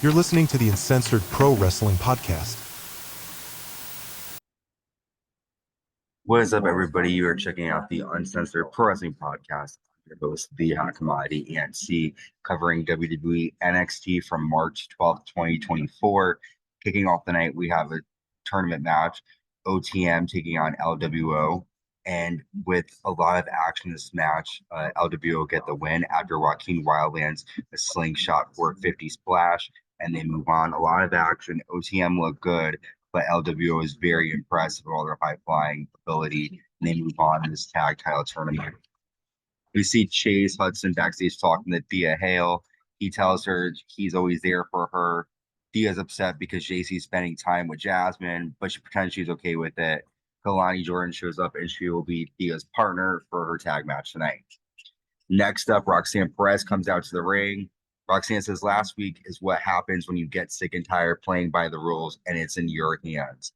You're listening to the Uncensored Pro Wrestling Podcast. What is up, everybody? You are checking out the Uncensored Pro Wrestling Podcast. I'm your host, the Hot Commodity ENC, covering WWE NXT from March 12th, 2024. Kicking off the night, we have a tournament match, OTM taking on LWO. And with a lot of action in this match, LWO get the win after Joaquin Wild lands a slingshot 450 splash, and they move on. A lot of action. OTM look good, but LWO is very impressive with all their high flying ability, and they move on in this tag title tournament. We see Chase Hudson backstage talking to Thea Hale. He tells her he's always there for her. Thea's upset because JC's spending time with Jasmine, but she pretends she's okay with it. Kalani Jordan shows up and she will be Thea's partner for her tag match tonight. Next up, Roxanne Perez comes out to the ring. Roxanne says last week is what happens when you get sick and tired playing by the rules and it's in your hands.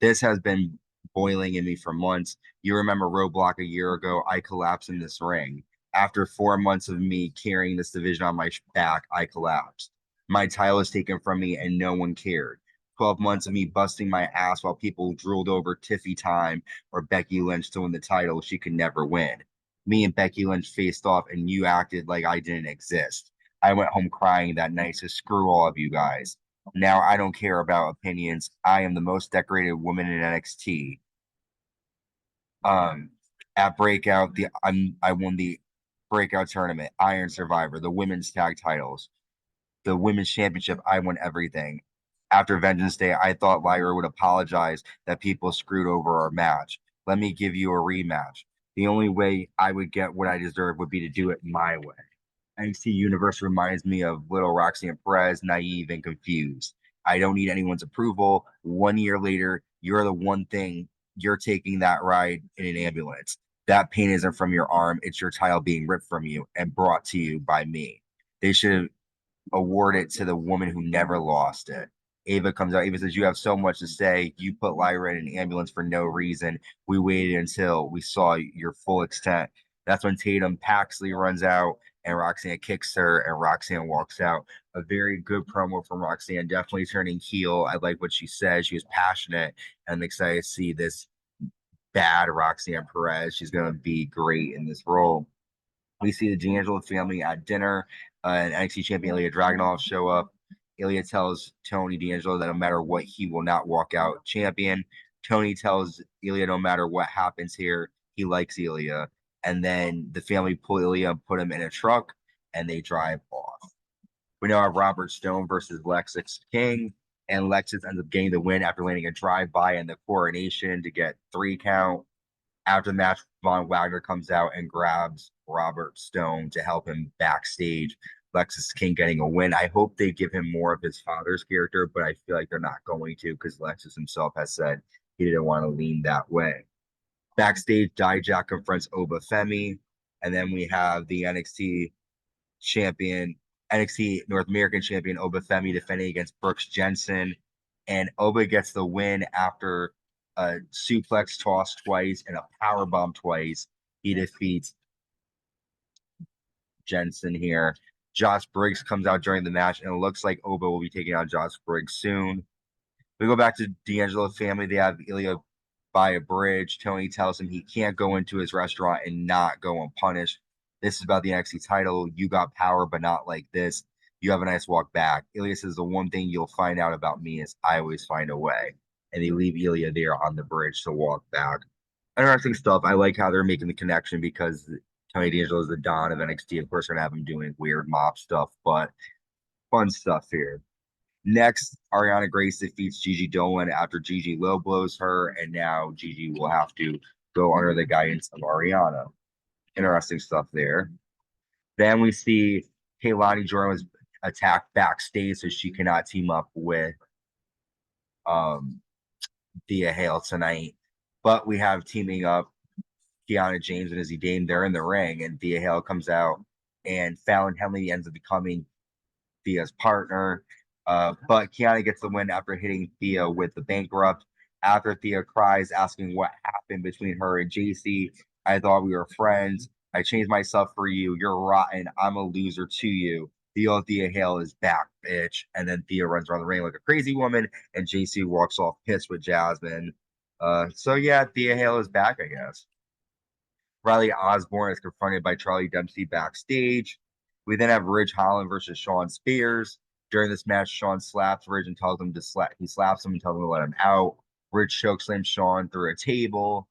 This has been boiling in me for months. You remember Roadblock a year ago, I collapsed in this ring. After 4 months of me carrying this division on my back, I collapsed. My title was taken from me and no one cared. 12 months of me busting my ass while people drooled over Tiffy Time or Becky Lynch to win the title she could never win. Me and Becky Lynch faced off and you acted like I didn't exist. I went home crying that night, so screw all of you guys. Now I don't care about opinions. I am the most decorated woman in NXT. At Breakout, I won the Breakout tournament, Iron Survivor, the women's tag titles, the women's championship. I won everything. After Vengeance Day, I thought Lyra would apologize that people screwed over our match. Let me give you a rematch. The only way I would get what I deserve would be to do it my way. NXT Universe reminds me of little Roxanne Perez, naive and confused. I don't need anyone's approval. 1 year later, you're the one thing. You're taking that ride in an ambulance. That pain isn't from your arm. It's your title being ripped from you and brought to you by me. They should award it to the woman who never lost it. Ava comes out. Ava says, you have so much to say. You put Lyra in an ambulance for no reason. We waited until we saw your full extent. That's when Tatum Paxley runs out and Roxanne kicks her and Roxanne walks out. A very good promo from Roxanne, definitely turning heel. I like what she said. She was passionate, and I'm excited to see this bad Roxanne Perez. She's going to be great in this role. We see the D'Angelo family at dinner, and NXT Champion Ilija Draganuv show up. Ilija tells Tony D'Angelo that no matter what, he will not walk out champion. Tony tells Ilija no matter what happens here, he likes Ilija. And then the family pull Ilija and put him in a truck, and they drive off. We now have Robert Stone versus Lexis King, and Lexis ends up getting the win after landing a drive-by in the coronation to get 3 count. After the match, Von Wagner comes out and grabs Robert Stone to help him backstage. Lexis King getting a win. I hope they give him more of his father's character, but I feel like they're not going to because Lexis himself has said he didn't want to lean that way. Backstage, Dijak confronts Oba Femi, and then we have the NXT North American champion Oba Femi defending against Brooks Jensen, and Oba gets the win after a suplex toss twice and a power bomb twice. He defeats Jensen here. Josh Briggs comes out during the match, and it looks like Oba will be taking on Josh Briggs soon. We go back to D'Angelo's family. They have Ilija by a bridge. Tony tells him he can't go into his restaurant and not go unpunished. This is about the NXT title. You got power, but not like this. You have a nice walk back. Ilija says the one thing you'll find out about me is I always find a way. And they leave Ilija there on the bridge to walk back. Interesting stuff. I like how they're making the connection because Tony D'Angelo is the Don of NXT. Of course, we're going to have him doing weird mob stuff, but fun stuff here. Next, Arianna Grace defeats Gigi Dolan after Gigi low blows her, and now Gigi will have to go under the guidance of Arianna. Interesting stuff there. Then we see Kalani Jordan was attacked backstage, so she cannot team up with Thea Hale tonight. But we have teaming up Kiana James and Izzy Dane. They're in the ring, and Thea Hale comes out, and Fallon Henley ends up becoming Thea's partner. But Kiana gets the win after hitting Thea with the bankrupt. After Thea cries, asking what happened between her and JC. I thought we were friends. I changed myself for you. You're rotten. I'm a loser to you. The old Thea Hale is back, bitch. And then Thea runs around the ring like a crazy woman, and JC walks off pissed with Jasmine. So yeah, Thea Hale is back, I guess. Riley Osborne is confronted by Charlie Dempsey backstage. We then have Ridge Holland versus Shawn Spears. During this match, Shawn slaps Ridge and tells him to slap. He slaps him and tells him to let him out. Ridge chokeslams Shawn through a table.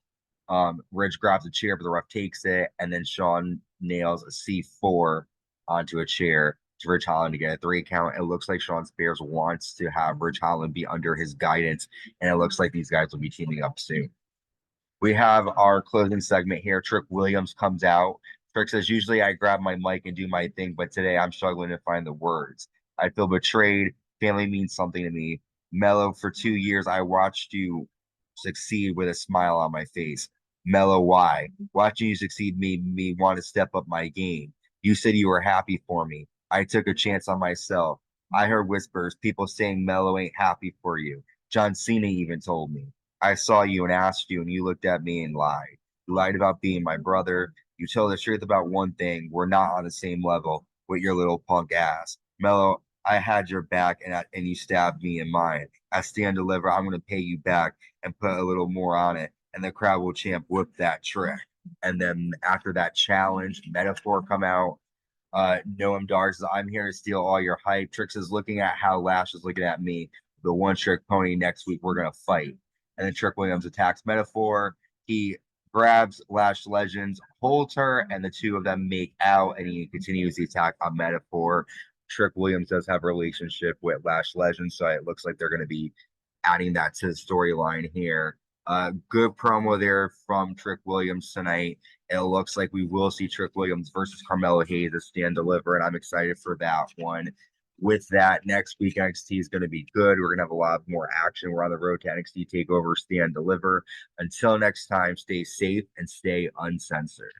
Ridge grabs a chair, but the ref takes it, and then Shawn nails a C4 onto a chair to Ridge Holland to get a 3 count. It looks like Shawn Spears wants to have Ridge Holland be under his guidance, and it looks like these guys will be teaming up soon. We have our closing segment here. Trick Williams comes out. Trick says, usually I grab my mic and do my thing, but today I'm struggling to find the words. I feel betrayed. Family means something to me. Mello, for 2 years, I watched you succeed with a smile on my face. Mello, why? Watching you succeed made me want to step up my game. You said you were happy for me. I took a chance on myself. I heard whispers, people saying Mello ain't happy for you. John Cena even told me. I saw you and asked you, and you looked at me and lied. You lied about being my brother. You told the truth about one thing. We're not on the same level with your little punk ass. Mello, I had your back, and you stabbed me in mine. At Stand and Deliver, I'm going to pay you back and put a little more on it. And the crowd will champ whoop that trick. And then after that challenge, Metaphor come out. Noam Dar says, I'm here to steal all your hype. Trix is looking at how Lash is looking at me. The one trick pony next week, we're going to fight. And then Trick Williams attacks Metaphor. He grabs Lash Legends, holds her, and the two of them make out, and he continues the attack on Metaphor. Trick Williams does have a relationship with Lash Legends, so it looks like they're going to be adding that to the storyline here. Good promo there from Trick Williams tonight. It looks like we will see Trick Williams versus Carmelo Hayes at Stand Deliver, and I'm excited for that one. With that, next week NXT is going to be good. We're going to have a lot more action. We're on the road to NXT TakeOver Stand Deliver. Until next time, stay safe and stay uncensored.